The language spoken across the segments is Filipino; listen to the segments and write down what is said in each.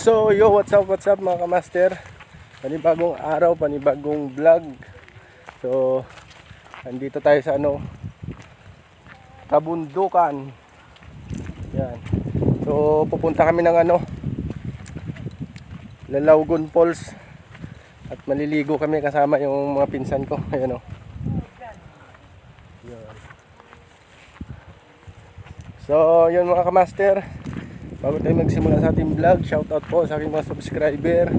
So yo, what's up mga kamaster? Panibagong araw, panibagong vlog. So andito tayo sa kabundukan. Yan. So pupunta kami ng Lalaugon Falls. At maliligo kami kasama yung mga pinsan ko. Ayan o. Yan. So yun mga kamaster, bago tayo magsimula sa ating vlog, shoutout po sa aking mga subscriber,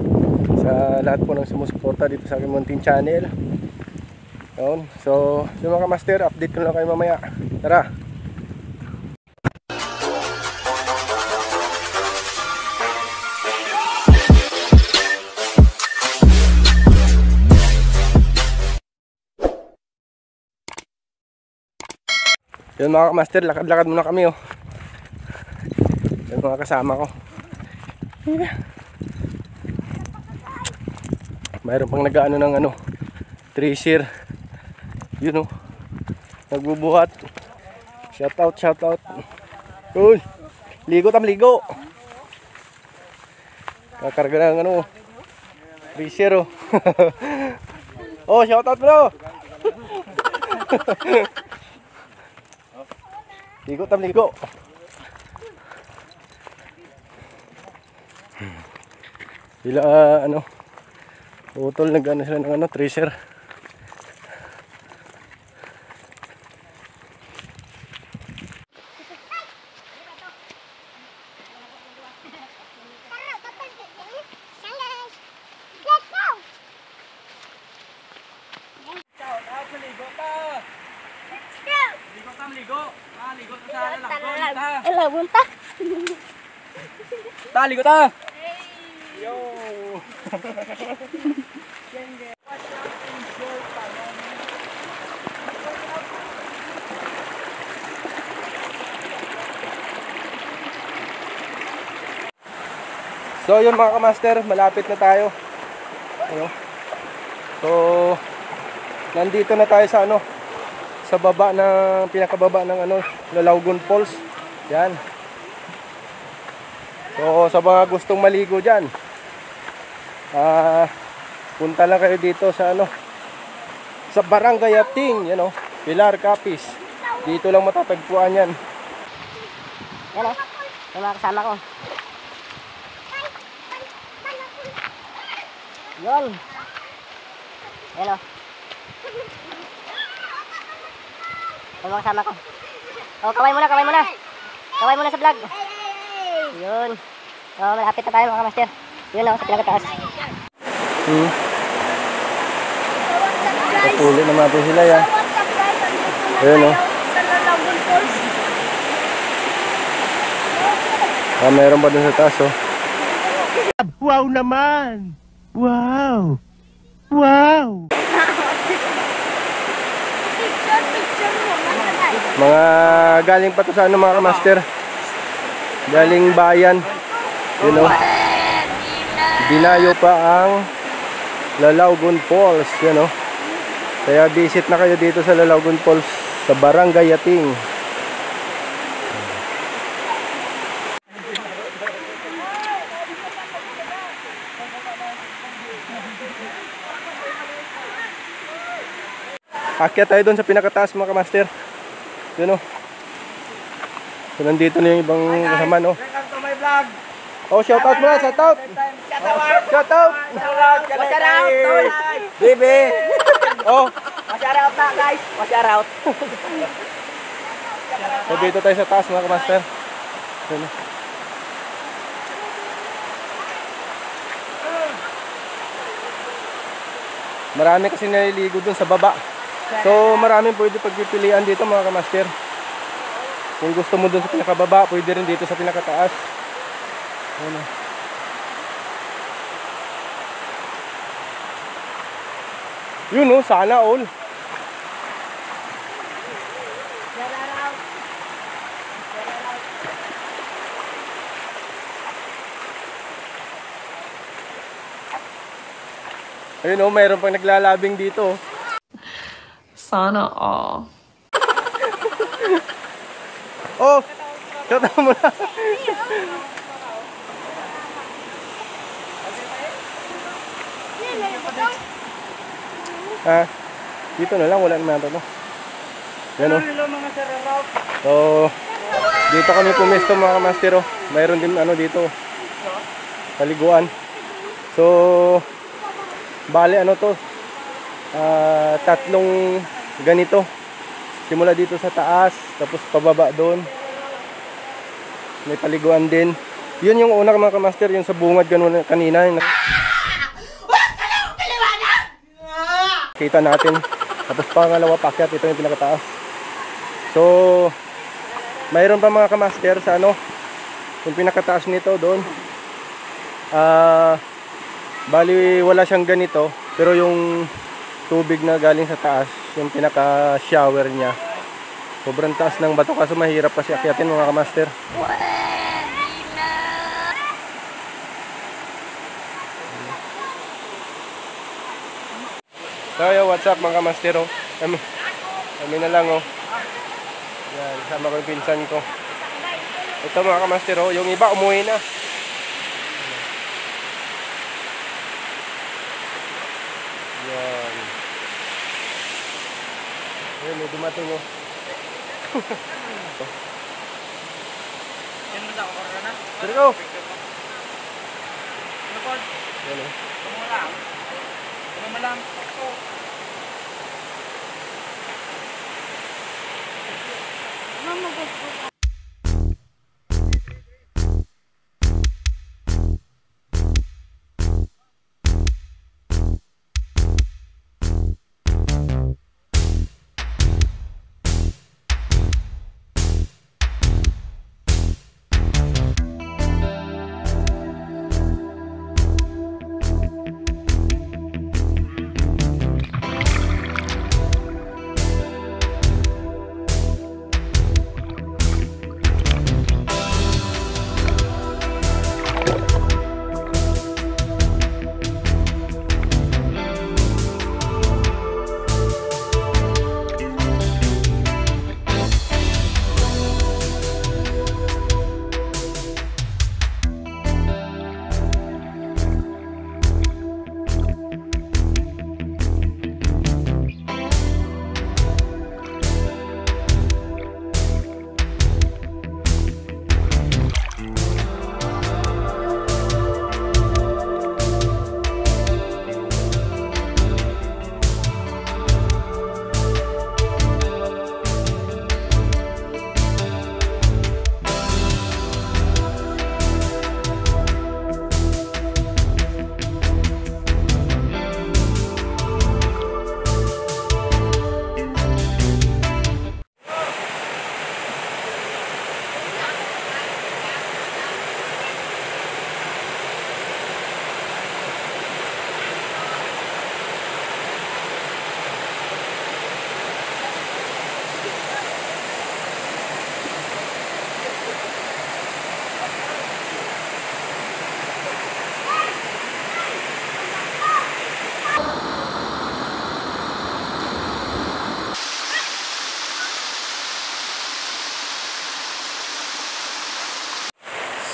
sa lahat po ng sumusuporta dito sa aking munting channel. Yun. So yung mga kamaster, update ko lang kayo mamaya. Tara! Yun mga kamaster, lakad-lakad muna kami oh. Yung mga kasama ko. Mayroon pang nag-ano ng treasure. Yun oh. Nagbubuhat. Shoutout. Uy, ligo tam ligo. Kakarga ng treasure oh. Oh, shoutout bro. Ligo tam ligo. Sila utol nag-ano sila ng treasure. Lalaugon ta. Tali ko ta. Yo. So yun mga kamaster, malapit na tayo. So nandito na tayo sa sa baba ng pinakababa ng Lalaugon Falls. Yan. So sa mga gustong maligo diyan, punta lang kayo dito sa sa Barangay Yating, Pilar Capiz. Dito lang matatagpuan yan. Yan o, yung mga kasama ko. Yun. Yan o. Yung mga kasama ko. Oh, kaway muna. Kaway muna sa vlog. Yun. Oh, malapit na tayo mga kamaster. Yun o, sa pinagataas. Patuloy naman po sila yan. Ayun o. Meron pa dun sa taas o. Wow naman! Wow! Mga galing pa to sa mga kamaster. Galing bayan. Dinayo pa ang Lalaugon Falls, Kaya visit na kayo dito sa Lalaugon Falls sa Barangay Yating. Akyat tayo doon sa pinakataas mga kamaster. Yun o. So nandito na yung ibang kasama no. Welcome to my vlog. Oh, shoutout muna, shoutout. Shoutout. Bibi. Oh, Shoutout na guys. Shoutout. so dito tayo sa taas mga kamaster. Yun o. Marami kasi naliligo dun sa baba. So maraming pwede pagpipilian dito mga kamaster. Kung gusto mo dun sa pinakababa, pwede rin dito sa pinakataas. Ano. Yun sana all. Ayun mayroon pang naglalabing dito. Sana all. Oh, shoutout mo na. Ha? Dito na lang, wala naman ito, no? Yan, oh. Hello mga Sir Ralph. So, dito kami pumesto mga kamaster, oh. Mayroon din ano dito, paliguan. So, bale ano to, tatlong ganito. Simula dito sa taas, tapos pababa doon. May paliguan din. Yun yung una mga kamaster, yung sa bungad ganun kanina. Kita natin. Tapos pangalawa pakyat, ito yung pinakataas. So, mayroon pa mga kamaster sa ano, yung pinakataas nito doon. Bali wala siyang ganito, pero yung tubig na galing sa taas, yung pinaka shower niya, sobrang taas ng bato, kaso mahirap kasi akyatin mga kamaster. So yo, what's up mga kamaster, oh. Kami na lang, oh. Yan, sama ko yung pinsan ko. Ito mga kamaster, oh. Yung iba umuwi na. Yan. Ayun, may dumating, oh. Yan mo sa ako na. Sige ko. Lupod. Yan, oh. Tumulang. Tumulang.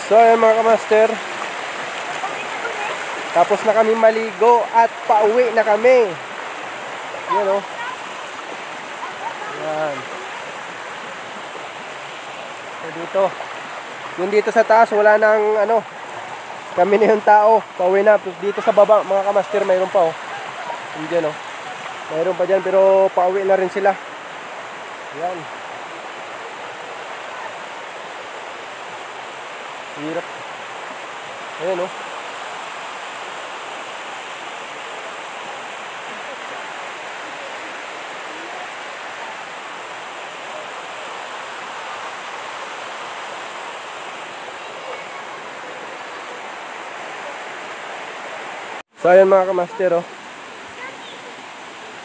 So ayan mga kamaster, tapos na kami maligo at pauwi na kami. Yan, oh. Yan. So dito, yung dito sa taas wala nang ano, kami na yung tao, pauwi na. Dito sa baba mga kamaster mayroon pa, oh. Diyan, oh. Mayroon pa dyan pero pauwi na rin sila. Yan. Hirap. Ayan, oh. So ayan mga kamaster, oh.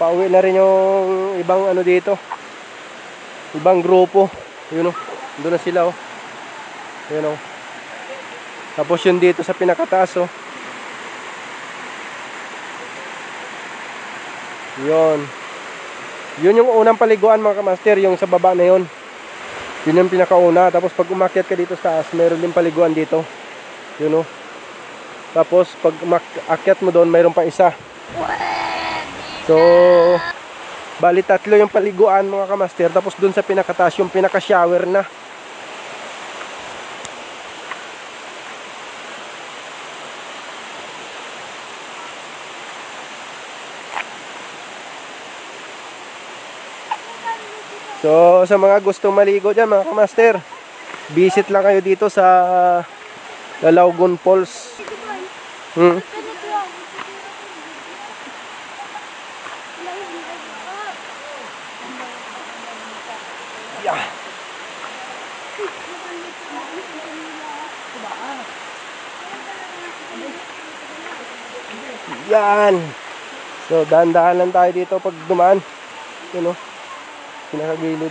Pauwi na rin yung ibang ano dito, ibang grupo. Yun, oh. Doon na sila, oh. Yun, oh. Tapos yun dito sa pinakataas, oh. Yun. Yun yung unang paliguan mga kamaster, yung sa baba na yun. Yun yung pinakauna. Tapos pag umakyat ka dito sa taas, meron din paliguan dito. Yun, oh. Tapos pag akyat mo doon, mayroon pa isa. So, bali 3 yung paliguan mga kamaster. Tapos dun sa pinakataas yung pinaka-shower na. So, sa mga gustong maligo dyan mga kamaster, visit lang kayo dito sa Lalaugon Falls. Yeah. Yan. So, dahan-dahan lang tayo dito pag dumaan. Yun o. Pinakagilid.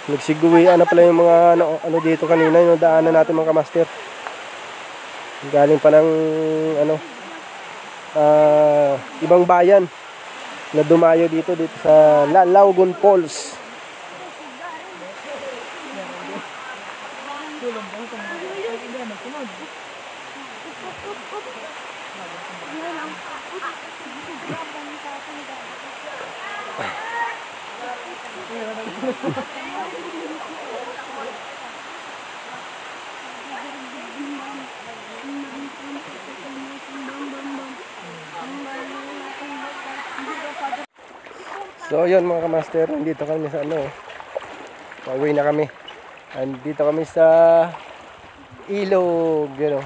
Nagsiguwian na pala yung mga ano dito kanina, yung daanan natin mga kamaster. Galing pa ng ibang bayan na dumayo dito sa Lalaugon Falls. So yun mga kamaster, nandito kami sa pauwi na kami. Nandito kami sa ilog, yun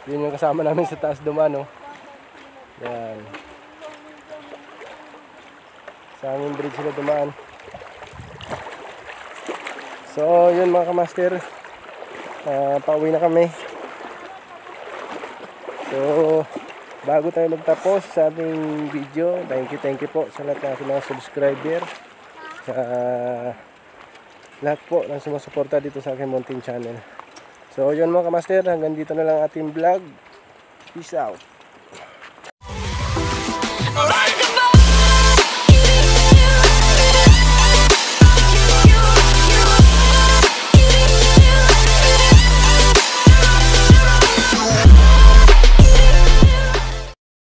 yung kasama namin sa taas dumaan, yan. Sa aming bridge sila dumaan. So yun mga kamaster, pauwi na kami. So bago tayo magtapos sa ating video, thank you po sa lahat ng mga subscriber, sa lahat po ng sumusuporta dito sa aking Mountain Channel. So yun mga kamaster, hanggang dito na lang ating vlog. Peace out.